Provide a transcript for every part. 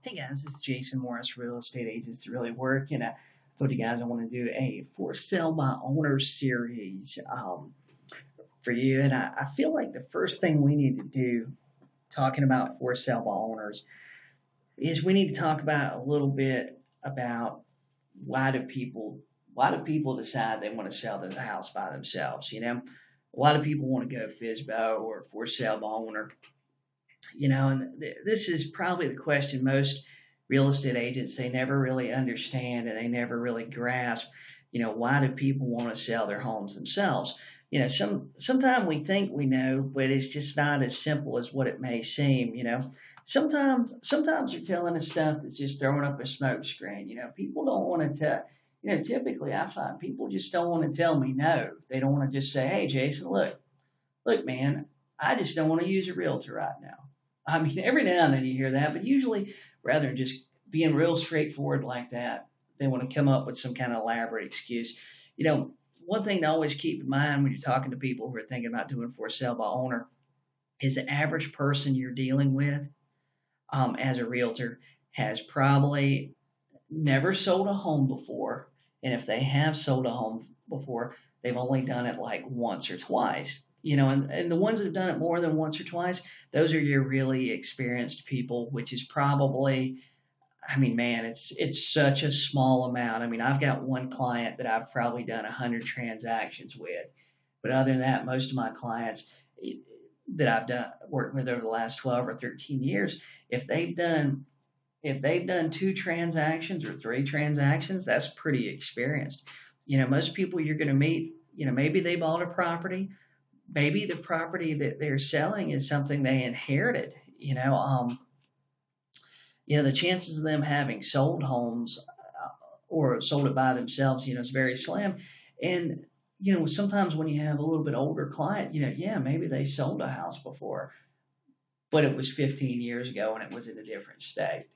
Hey guys, this is Jason Morris, real estate agents that really work, and I told you guys I want to do a for sale by owner series for you. And I feel like the first thing we need to do, talking about for sale by owners, is we need to talk about a little bit about why do people why do people decide they want to sell their house by themselves? A lot of people want to go FSBO or for sale by owner. And this is probably the question most real estate agents they never really understand and they never really grasp. Why do people want to sell their homes themselves? Sometimes we think we know, but it's just not as simple as what it may seem. Sometimes they're telling us stuff that's just throwing up a smoke screen. People don't want to tell. Typically I find people just don't want to tell me no. They don't want to just say, "Hey, Jason, look, man, I just don't want to use a realtor right now." I mean, every now and then you hear that, but usually, rather than just being real straightforward like that, they want to come up with some kind of elaborate excuse. One thing to always keep in mind when you're talking to people who are thinking about doing for sale by owner is the average person you're dealing with as a realtor has probably never sold a home before. And if they have sold a home before, they've only done it like once or twice. And the ones that have done it more than once or twice, those are your really experienced people, which is probably, I mean, man, it's such a small amount. I mean, I've got one client that I've probably done 100 transactions with, but other than that, most of my clients that I've done worked with over the last 12 or 13 years, if they've done if they've done two transactions or three transactions, that's pretty experienced. Most people you're going to meet, maybe they bought a property, maybe the property that they're selling is something they inherited. The chances of them having sold homes or sold it by themselves, is very slim. And sometimes when you have a little bit older client, yeah, maybe they sold a house before, but it was 15 years ago and it was in a different state.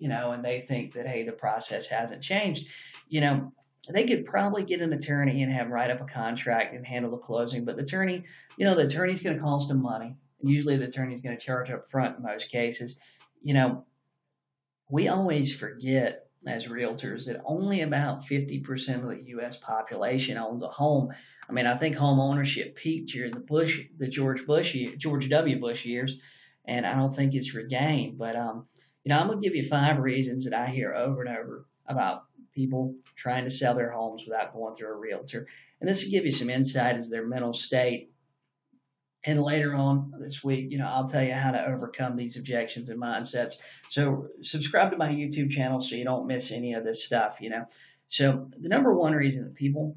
And they think that, hey, the process hasn't changed. You know, they could probably get an attorney and have them write up a contract and handle the closing, but the attorney's going to cost them money. And usually the attorney's going to charge up front in most cases. You know, we always forget as realtors that only about 50% of the U.S. population owns a home. I mean, I think home ownership peaked during the George W. Bush years, and I don't think it's regained. But I'm gonna give you 5 reasons that I hear over and over about people trying to sell their homes without going through a realtor, and this will give you some insight as their mental state. And later on this week, I'll tell you how to overcome these objections and mindsets. So subscribe to my YouTube channel so you don't miss any of this stuff. So the number one reason that people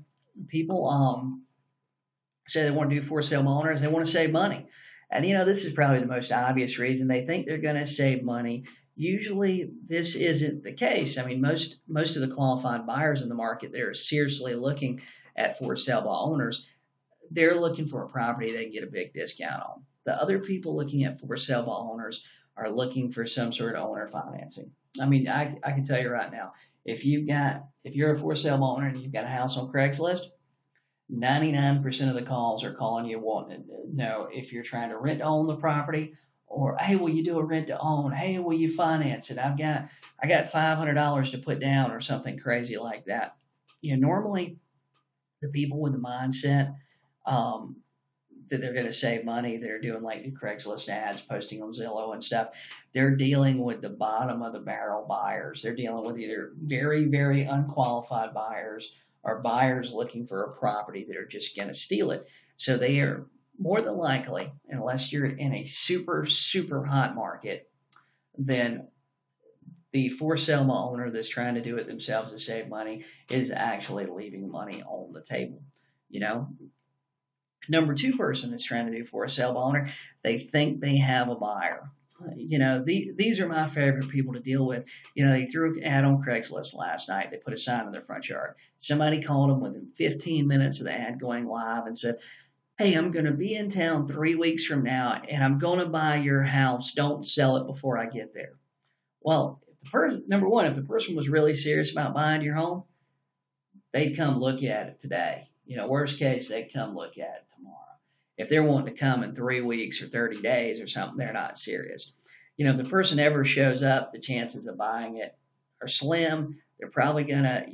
say they want to do for sale owners, they want to save money. And this is probably the most obvious reason. They think they're going to save money. Usually this isn't the case. I mean, most of the qualified buyers in the market, they're seriously looking at for sale by owners, they're looking for a property they can get a big discount on. The other people looking at for sale by owners are looking for some sort of owner financing. I mean, I can tell you right now, if you're a for sale by owner and you've got a house on Craigslist, 99% of the calls are calling you wanting to know if you're trying to rent to own the property, or, hey, will you do a rent to own? Hey, will you finance it? I got $500 to put down or something crazy like that. Normally the people with the mindset um, that they're going to save money, they're doing like new Craigslist ads, posting on Zillow and stuff. They're dealing with the bottom of the barrel buyers. They're dealing with either very, very unqualified buyers or buyers looking for a property that are just going to steal it. So they are more than likely, unless you're in a super, super hot market, then the for sale owner that's trying to do it themselves to save money is actually leaving money on the table. You know, Number two person that's trying to do for a sale owner, they think they have a buyer. These are my favorite people to deal with. They threw an ad on Craigslist last night. They put a sign in their front yard. Somebody called them within 15 minutes of the ad going live and said, "Hey, I'm going to be in town 3 weeks from now, and I'm going to buy your house. Don't sell it before I get there." Well, number one, if the person was really serious about buying your home, they'd come look at it today. Worst case, they'd come look at it tomorrow. If they're wanting to come in 3 weeks or 30 days or something, they're not serious. If the person ever shows up, the chances of buying it are slim. They're probably gonna,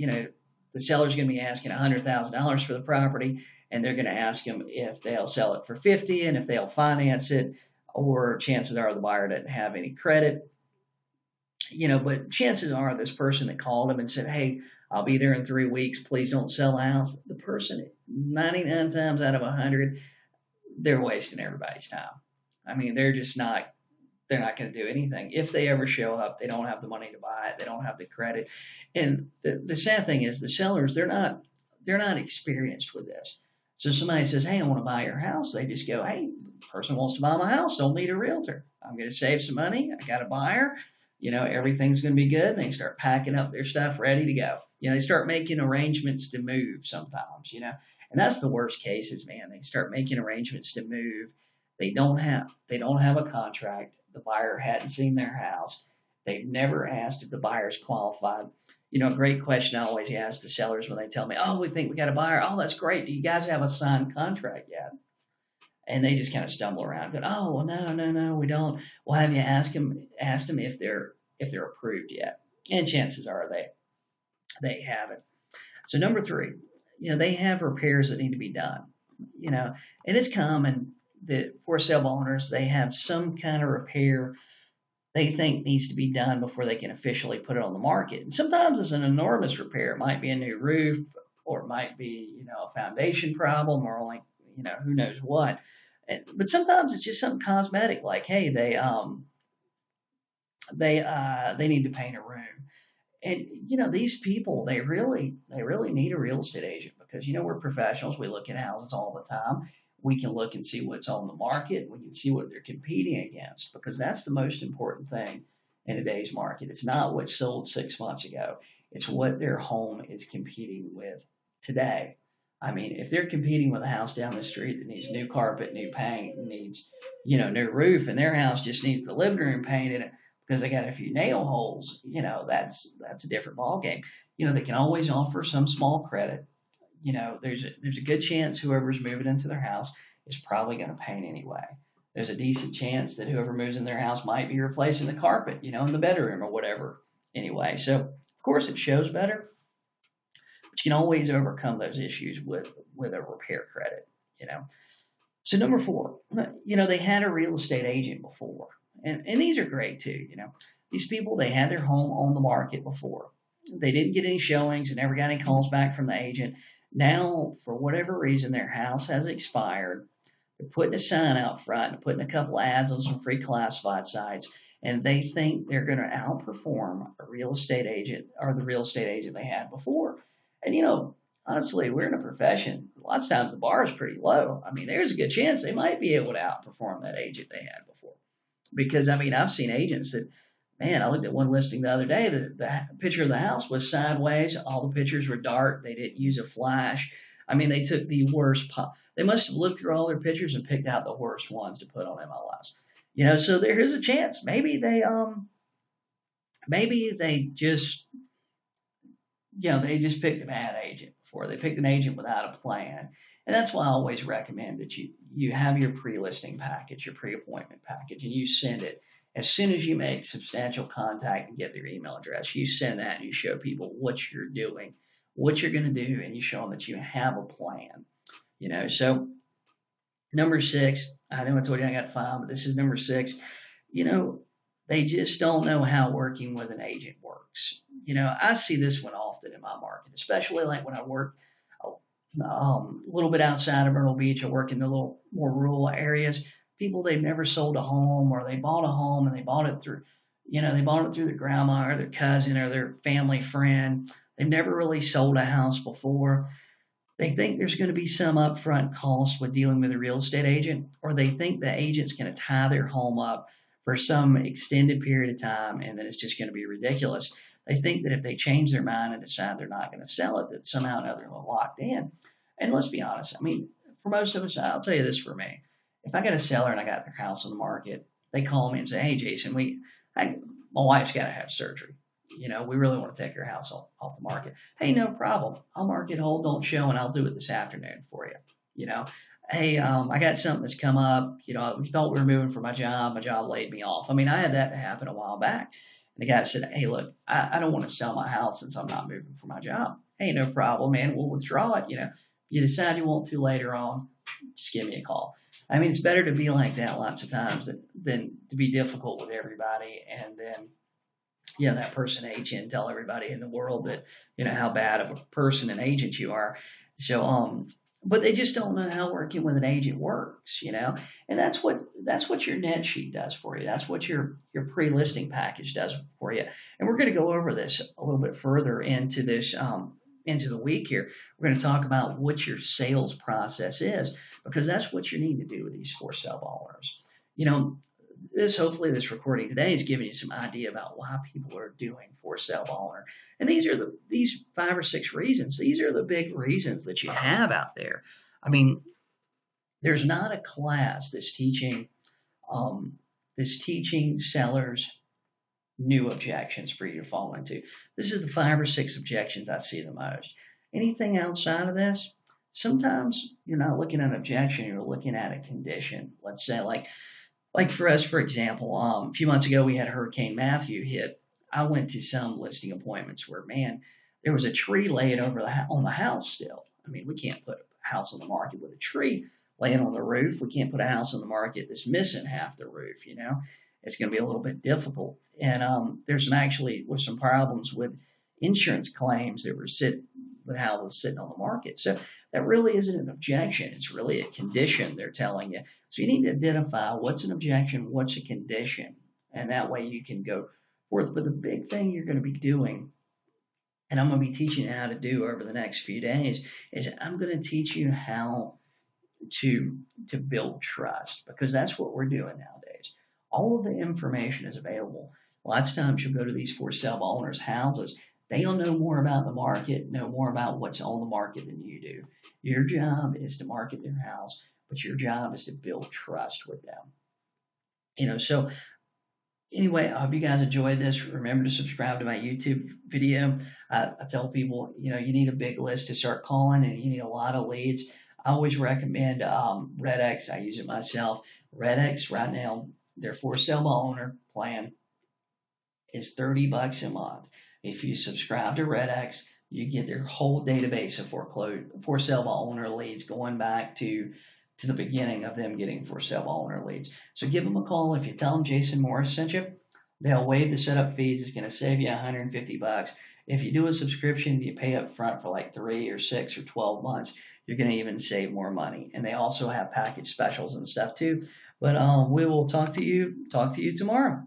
the seller's gonna be asking $100,000 for the property, and they're gonna ask them if they'll sell it for 50 and if they'll finance it, or chances are the buyer doesn't have any credit. But chances are this person that called them and said, "Hey, I'll be there in 3 weeks. Please don't sell the house." The person, 99 times out of 100, they're wasting everybody's time. I mean, they're just not. They're not going to do anything. If they ever show up, they don't have the money to buy it. They don't have the credit. And the sad thing is, the sellers, they're not experienced with this. So somebody says, "Hey, I want to buy your house." They just go, "Hey, the person wants to buy my house. Don't need a realtor. I'm going to save some money. I got a buyer. Everything's going to be good." And they start packing up their stuff, ready to go. They start making arrangements to move sometimes. And that's the worst cases, man. They start making arrangements to move. They don't have a contract. The buyer hadn't seen their house. They've never asked if the buyer's qualified. A great question I always ask the sellers when they tell me, "Oh, we think we got a buyer." "Oh, that's great. Do you guys have a signed contract yet?" And they just kind of stumble around, go, "Oh, well, no, no, no, we don't." "Well, have you asked them if they're approved yet?" And chances are they haven't. So number three, they have repairs that need to be done. And it's common that for sale owners, they have some kind of repair they think needs to be done before they can officially put it on the market. And sometimes it's an enormous repair. It might be a new roof, or it might be, a foundation problem, or like, who knows what. But sometimes it's just something cosmetic, like, hey, they need to paint a room. And these people, they really need a real estate agent, because we're professionals. We look at houses all the time. We can look and see what's on the market. We can see what they're competing against, because that's the most important thing in today's market. It's not what sold 6 months ago. It's what their home is competing with today. I mean, if they're competing with a house down the street that needs new carpet, new paint, needs, new roof, and their house just needs the living room painted because they got a few nail holes, that's a different ballgame. They can always offer some small credit. There's a good chance whoever's moving into their house is probably going to paint anyway. There's a decent chance that whoever moves in their house might be replacing the carpet, in the bedroom or whatever anyway. So, of course, it shows better, but you can always overcome those issues with a repair credit. So number four, they had a real estate agent before, and these are great too. These people, they had their home on the market before. They didn't get any showings and never got any calls back from the agent. Now, for whatever reason, their house has expired. They're putting a sign out front and putting a couple ads on some free classified sites, and they think they're going to outperform a real estate agent, or the real estate agent they had before. And, honestly, we're in a profession. A lot of times the bar is pretty low. I mean, there's a good chance they might be able to outperform that agent they had before. Because, I've seen agents that, man, I looked at one listing the other day. The picture of the house was sideways. All the pictures were dark. They didn't use a flash. They took the worst. They must have looked through all their pictures and picked out the worst ones to put on MLS. So there is a chance. Maybe they just, they just picked a bad agent before. They picked an agent without a plan. And that's why I always recommend that you have your pre-listing package, your pre-appointment package, and you send it. As soon as you make substantial contact and get their email address, you send that and you show people what you're doing, what you're going to do, and you show them that you have a plan. So number six, I know I told you I got five, but this is number six. They just don't know how working with an agent works. I see this one often in my market, especially like when I work a little bit outside of Myrtle Beach. I work in the little more rural areas. People, they've never sold a home, or they bought a home and they bought it through their grandma or their cousin or their family friend. They've never really sold a house before. They think there's going to be some upfront cost with dealing with a real estate agent, or they think the agent's going to tie their home up for some extended period of time, and then it's just going to be ridiculous. They think that if they change their mind and decide they're not going to sell it, that somehow or another they're locked in. And let's be honest. For most of us, I'll tell you this for me. If I got a seller and I got their house on the market, they call me and say, "Hey, Jason, my wife's got to have surgery. We really want to take her house off the market." "Hey, no problem. I'll mark it, hold, don't show, and I'll do it this afternoon for you." hey, I got something that's come up. We thought we were moving for my job. My job laid me off. I mean, I had that happen a while back. And the guy said, hey, look, I don't want to sell my house since I'm not moving for my job. Hey, no problem, man. We'll withdraw it. You decide you want to later on, just give me a call. I mean, it's better to be like that lots of times than to be difficult with everybody and then that person agent and tell everybody in the world that, how bad of a person and agent you are. So, but they just don't know how working with an agent works. And that's what your net sheet does for you. That's what your pre-listing package does for you. And we're going to go over this a little bit further into this, into the week here. We're going to talk about what your sales process is, because that's what you need to do with these for sale owners. Hopefully this recording today is giving you some idea about why people are doing for sale owner. And these 5 or 6 reasons. These are the big reasons that you have out there. I mean, there's not a class that's teaching sellers new objections for you to fall into. This is the 5 or 6 objections I see the most. Anything outside of this, sometimes you're not looking at an objection, you're looking at a condition. Let's say like for us, for example, a few months ago we had Hurricane Matthew hit. I went to some listing appointments where, man, there was a tree laying over on the house still. I mean, we can't put a house on the market with a tree laying on the roof. We can't put a house on the market that's missing half the roof. It's going to be a little bit difficult. And there's some problems with insurance claims that were with houses sitting on the market. So that really isn't an objection. It's really a condition they're telling you. So you need to identify what's an objection, what's a condition, and that way you can go forth. But the big thing you're going to be doing, and I'm going to be teaching you how to do over the next few days, is I'm going to teach you how to build trust, because that's what we're doing nowadays. All of the information is available. Lots of times you'll go to these for sale owners' houses. They'll know more about the market, know more about what's on the market than you do. Your job is to market their house, but your job is to build trust with them. So anyway, I hope you guys enjoyed this. Remember to subscribe to my YouTube video. I tell people, you need a big list to start calling, and you need a lot of leads. I always recommend RedX. I use it myself. RedX right now, their for sale owner plan is $30 a month. If you subscribe to RedX, you get their whole database of for sale owner leads going back to the beginning of them getting for sale owner leads. So give them a call. If you tell them Jason Morris sent you, they'll waive the setup fees. It's going to save you $150. If you do a subscription, you pay up front for like 3 or 6 or 12 months. You're going to even save more money. And they also have package specials and stuff too. But we will talk to you tomorrow.